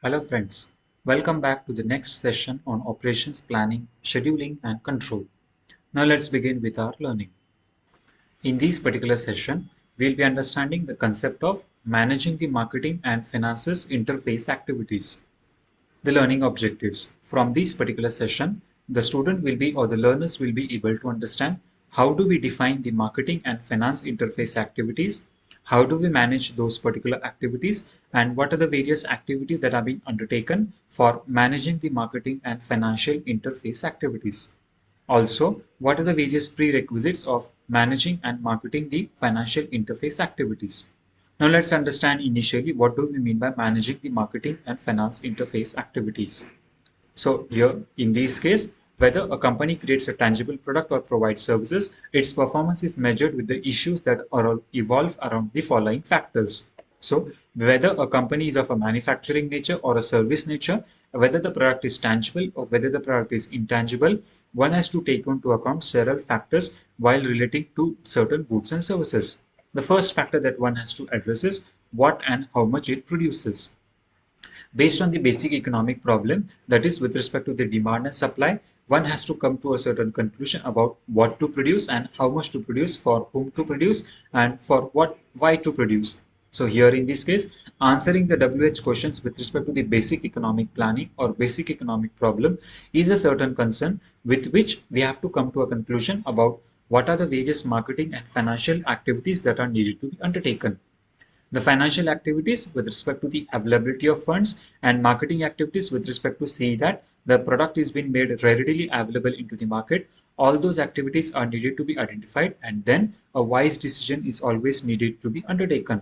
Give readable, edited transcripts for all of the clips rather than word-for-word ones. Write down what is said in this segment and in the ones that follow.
Hello friends, welcome back to the next session on operations planning, scheduling and control. Now let's begin with our learning. In this particular session, we'll be understanding the concept of managing the marketing and finances interface activities. The learning objectives. From this particular session, the student will be or the learners will be able to understand how do we define the marketing and finance interface activities, how do we manage those particular activities, and what are the various activities that are being undertaken for managing the marketing and financial interface activities. Also, what are the various prerequisites of managing and marketing the financial interface activities? Now let's understand initially what do we mean by managing the marketing and finance interface activities. So here in this case, whether a company creates a tangible product or provides services, its performance is measured with the issues that are evolve around the following factors. So whether a company is of a manufacturing nature or a service nature, whether the product is tangible or whether the product is intangible, one has to take into account several factors while relating to certain goods and services. The first factor that one has to address is what and how much it produces. Based on the basic economic problem, that is with respect to the demand and supply, one has to come to a certain conclusion about what to produce and how much to produce, for whom to produce, and for what, why to produce. So here in this case, answering the WH questions with respect to the basic economic planning or basic economic problem is a certain concern with which we have to come to a conclusion about what are the various marketing and financial activities that are needed to be undertaken. The financial activities with respect to the availability of funds and marketing activities with respect to see that the product is being made readily available into the market. All those activities are needed to be identified, and then a wise decision is always needed to be undertaken.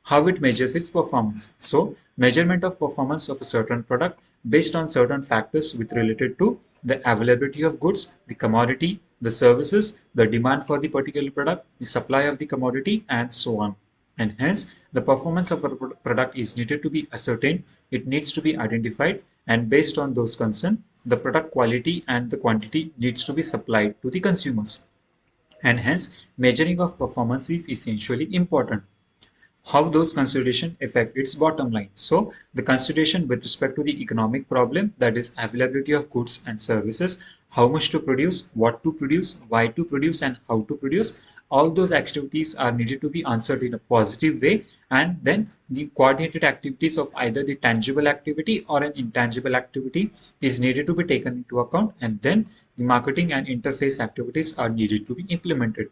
How it measures its performance. So measurement of performance of a certain product based on certain factors with related to the availability of goods, the commodity, the services, the demand for the particular product, the supply of the commodity, and so on. And hence the performance of a product is needed to be ascertained, it needs to be identified, and based on those concerns, the product quality and the quantity needs to be supplied to the consumers. And hence measuring of performance is essentially important. How those considerations affect its bottom line. So the consideration with respect to the economic problem, that is availability of goods and services, how much to produce, what to produce, why to produce, and how to produce, all those activities are needed to be answered in a positive way, and then the coordinated activities of either the tangible activity or an intangible activity is needed to be taken into account, and then the marketing and interface activities are needed to be implemented.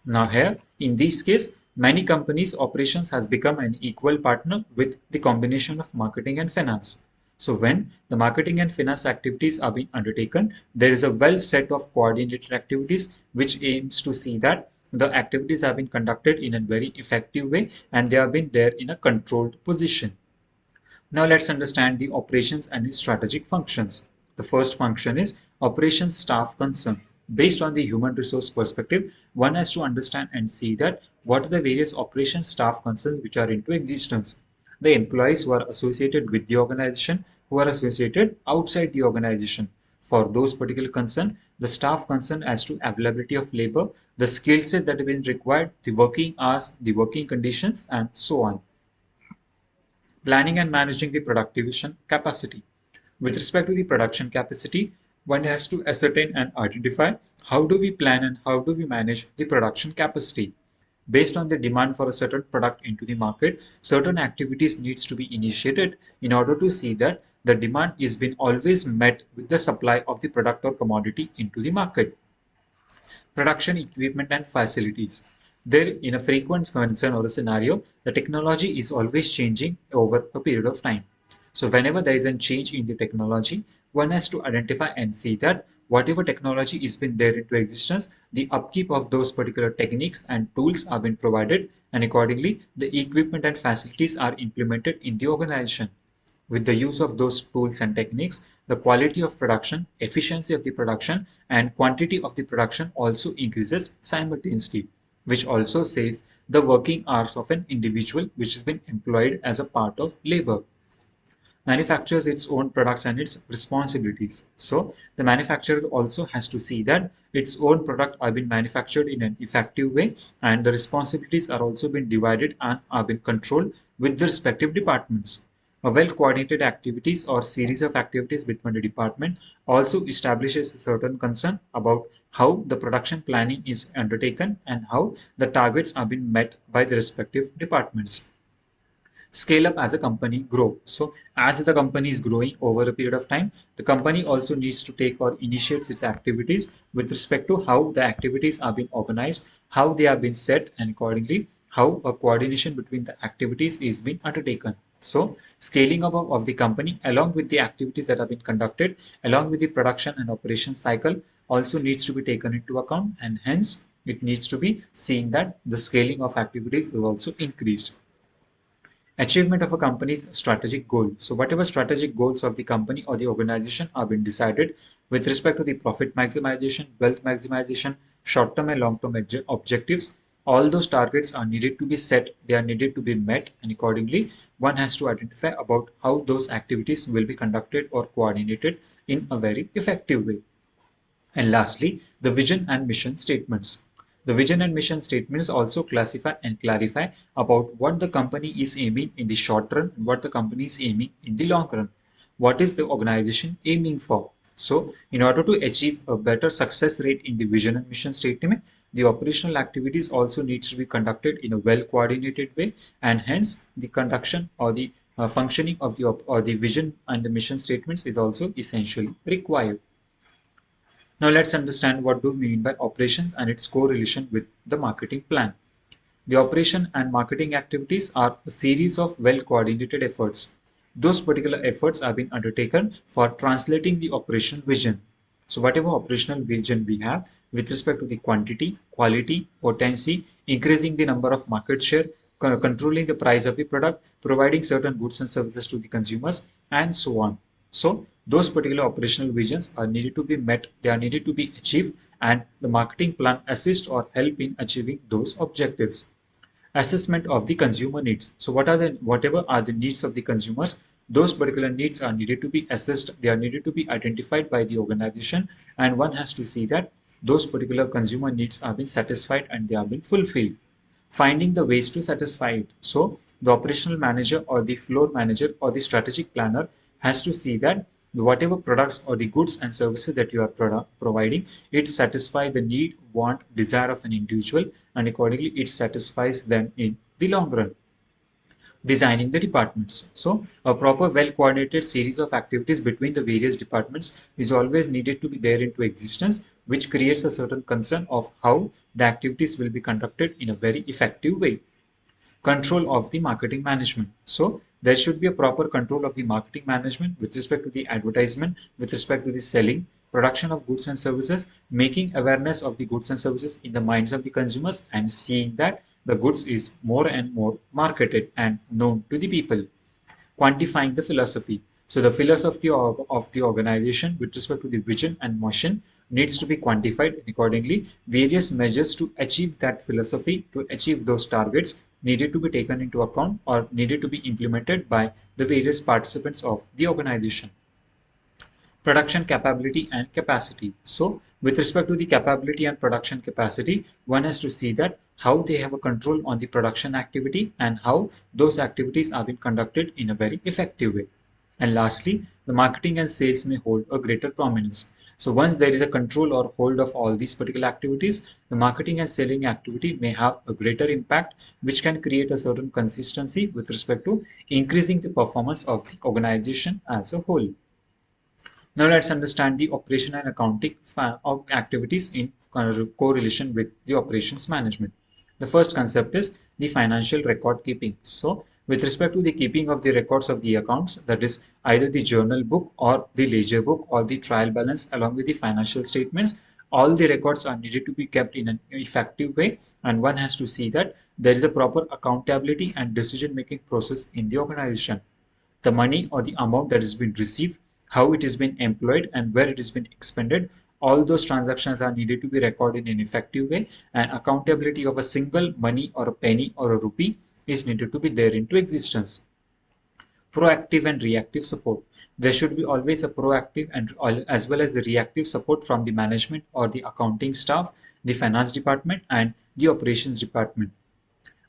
Now here, in this case, many companies' operations has become an equal partner with the combination of marketing and finance. So when the marketing and finance activities are being undertaken, there is a well set of coordinated activities which aims to see that the activities have been conducted in a very effective way and they have been there in a controlled position. Now let's understand the operations and its strategic functions. The first function is operations staff concern. Based on the human resource perspective, one has to understand and see that what are the various operations staff concerns which are into existence. The employees who are associated with the organization, who are associated outside the organization. For those particular concern, the staff concern as to availability of labor, the skill set that have been required, the working hours, the working conditions, and so on. Planning and managing the production capacity. With respect to the production capacity, one has to ascertain and identify how do we plan and how do we manage the production capacity. Based on the demand for a certain product into the market, certain activities needs to be initiated in order to see that the demand is being always met with the supply of the product or commodity into the market. Production equipment and facilities. There, in a frequent concern or a scenario, the technology is always changing over a period of time. So whenever there is a change in the technology, one has to identify and see that whatever technology is been there into existence, the upkeep of those particular techniques and tools are being provided, and accordingly, the equipment and facilities are implemented in the organization. With the use of those tools and techniques, the quality of production, efficiency of the production, and quantity of the production also increases simultaneously, which also saves the working hours of an individual which has been employed as a part of labor. Manufactures its own products and its responsibilities. So the manufacturer also has to see that its own product are being manufactured in an effective way, and the responsibilities are also being divided and are being controlled with the respective departments. A well-coordinated activities or series of activities between the department also establishes a certain concern about how the production planning is undertaken and how the targets are being met by the respective departments. Scale up as a company grow. So as the company is growing over a period of time, the company also needs to take or initiates its activities with respect to how the activities are being organized, how they have been set, and accordingly how a coordination between the activities is being undertaken. So scaling up of the company along with the activities that have been conducted along with the production and operation cycle also needs to be taken into account, and hence it needs to be seen that the scaling of activities is also increased. Achievement of a company's strategic goal. So whatever strategic goals of the company or the organization are being decided with respect to the profit maximization, wealth maximization, short-term and long-term objectives, all those targets are needed to be set, they are needed to be met, and accordingly, one has to identify about how those activities will be conducted or coordinated in a very effective way. And lastly, the vision and mission statements. The vision and mission statements also classify and clarify about what the company is aiming in the short run and what the company is aiming in the long run. What is the organization aiming for? So, in order to achieve a better success rate in the vision and mission statement, the operational activities also needs to be conducted in a well coordinated way, and hence the conduction or the functioning of the vision and the mission statements is also essentially required. Now let's understand what do we mean by operations and its correlation with the marketing plan. The operation and marketing activities are a series of well-coordinated efforts. Those particular efforts are being undertaken for translating the operational vision. So whatever operational vision we have with respect to the quantity, quality, potency, increasing the number of market share, controlling the price of the product, providing certain goods and services to the consumers, and so on. So those particular operational visions are needed to be met, they are needed to be achieved, and the marketing plan assists or help in achieving those objectives. Assessment of the consumer needs. So whatever are the needs of the consumers, those particular needs are needed to be assessed, they are needed to be identified by the organization, and one has to see that those particular consumer needs are being satisfied and they are being fulfilled. Finding the ways to satisfy it. So the operational manager or the floor manager or the strategic planner has to see that whatever products or the goods and services that you are providing, it satisfies the need, want, desire of an individual, and accordingly it satisfies them in the long run. Designing the departments. So a proper well-coordinated series of activities between the various departments is always needed to be there into existence, which creates a certain concern of how the activities will be conducted in a very effective way. Control of the marketing management. So there should be a proper control of the marketing management with respect to the advertisement, with respect to the selling, production of goods and services, making awareness of the goods and services in the minds of the consumers, and seeing that the goods is more and more marketed and known to the people. Quantifying the philosophy. So the philosophy of the organization with respect to the vision and mission needs to be quantified, and accordingly various measures to achieve that philosophy, to achieve those targets needed to be taken into account or needed to be implemented by the various participants of the organization. Production capability and capacity. So with respect to the capability and production capacity, one has to see that how they have a control on the production activity and how those activities are being conducted in a very effective way. And lastly, the marketing and sales may hold a greater prominence. So once there is a control or hold of all these particular activities, the marketing and selling activity may have a greater impact, which can create a certain consistency with respect to increasing the performance of the organization as a whole. Now let's understand the operation and accounting of activities in correlation with the operations management. The first concept is the financial record keeping. So with respect to the keeping of the records of the accounts, that is either the journal book or the ledger book or the trial balance along with the financial statements, all the records are needed to be kept in an effective way, and one has to see that there is a proper accountability and decision making process in the organization. The money or the amount that has been received, how it has been employed, and where it has been expended. All those transactions are needed to be recorded in an effective way, and accountability of a single money or a penny or a rupee is needed to be there into existence. Proactive and reactive support. There should be always a proactive and as well as the reactive support from the management or the accounting staff, the finance department, and the operations department.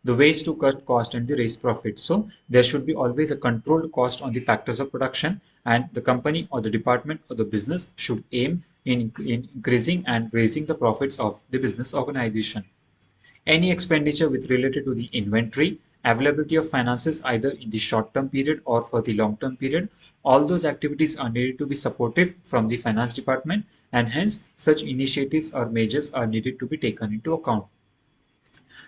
the ways to cut cost and the raise profit. So there should be always a controlled cost on the factors of production, and the company or the department or the business should aim in increasing and raising the profits of the business organization. Any expenditure with related to the inventory, availability of finances either in the short-term period or for the long-term period, all those activities are needed to be supportive from the finance department, and hence such initiatives or measures are needed to be taken into account.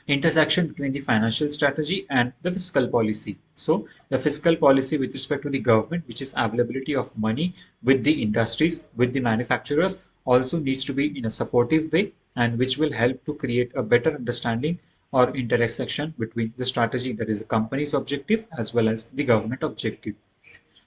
Intersection between the financial strategy and the fiscal policy. So the fiscal policy with respect to the government, which is availability of money with the industries, with the manufacturers, also needs to be in a supportive way, and which will help to create a better understanding or intersection between the strategy, that is the company's objective, as well as the government objective.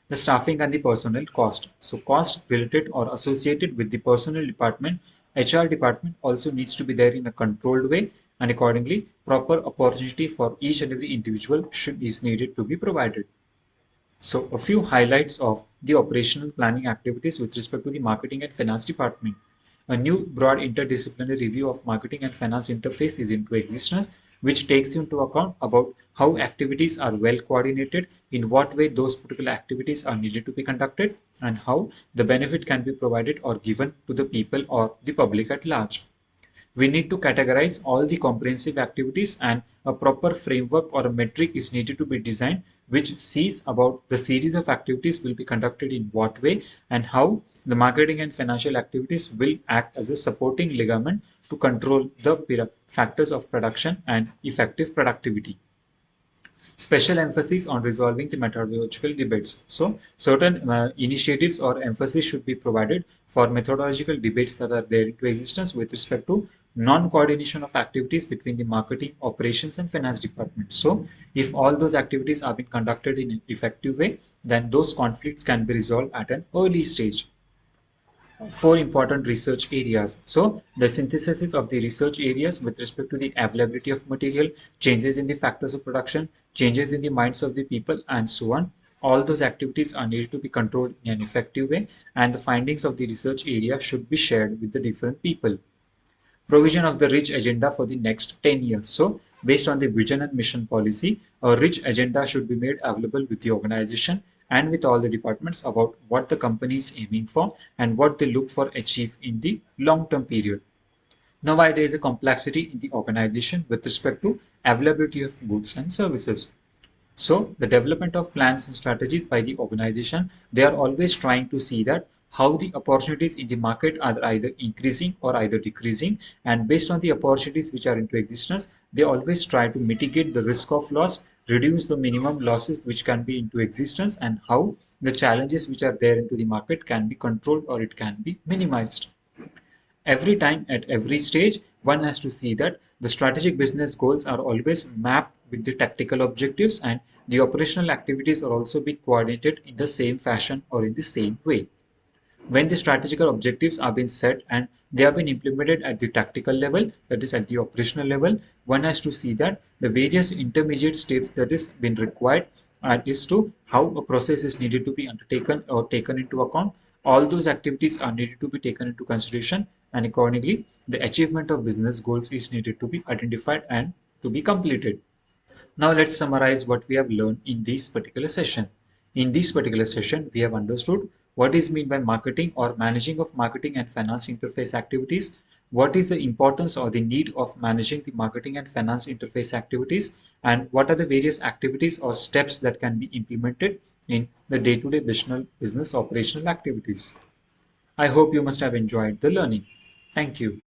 The staffing and the personnel cost. So cost related or associated with the personnel department, HR department also needs to be there in a controlled way, and accordingly proper opportunity for each and every individual is needed to be provided. So a few highlights of the operational planning activities with respect to the marketing and finance department. A new broad interdisciplinary review of marketing and finance interface is into existence, which takes into account about how activities are well coordinated, in what way those particular activities are needed to be conducted, and how the benefit can be provided or given to the people or the public at large. We need to categorize all the comprehensive activities, and a proper framework or a metric is needed to be designed which sees about the series of activities will be conducted in what way, and how the marketing and financial activities will act as a supporting ligament to control the factors of production and effective productivity. Special emphasis on resolving the methodological debates. So certain initiatives or emphasis should be provided for methodological debates that are there into existence with respect to non-coordination of activities between the marketing, operations and finance department. So if all those activities are being conducted in an effective way, then those conflicts can be resolved at an early stage. Four important research areas. So the synthesis of the research areas with respect to the availability of material, changes in the factors of production, changes in the minds of the people, and so on. All those activities are needed to be controlled in an effective way, and the findings of the research area should be shared with the different people. Provision of the rich agenda for the next 10 years. So based on the vision and mission policy, a rich agenda should be made available with the organization and with all the departments about what the company is aiming for and what they look for achieve in the long-term period. Now, why there is a complexity in the organization with respect to availability of goods and services. So the development of plans and strategies by the organization, they are always trying to see that how the opportunities in the market are either increasing or either decreasing, and based on the opportunities which are into existence, they always try to mitigate the risk of loss, reduce the minimum losses which can be into existence, and how the challenges which are there into the market can be controlled or it can be minimized. Every time at every stage, one has to see that the strategic business goals are always mapped with the tactical objectives, and the operational activities are also being coordinated in the same fashion or in the same way. When the strategical objectives are being set and they have been implemented at the tactical level, that is at the operational level, one has to see that the various intermediate steps that is been required is to how a process is needed to be undertaken or taken into account. All those activities are needed to be taken into consideration, and accordingly the achievement of business goals is needed to be identified and to be completed. Now let's summarize what we have learned in this particular session. In this particular session, we have understood what is meant by marketing or managing of marketing and finance interface activities, what is the importance or the need of managing the marketing and finance interface activities, and what are the various activities or steps that can be implemented in the day-to-day business operational activities. I hope you must have enjoyed the learning. Thank you.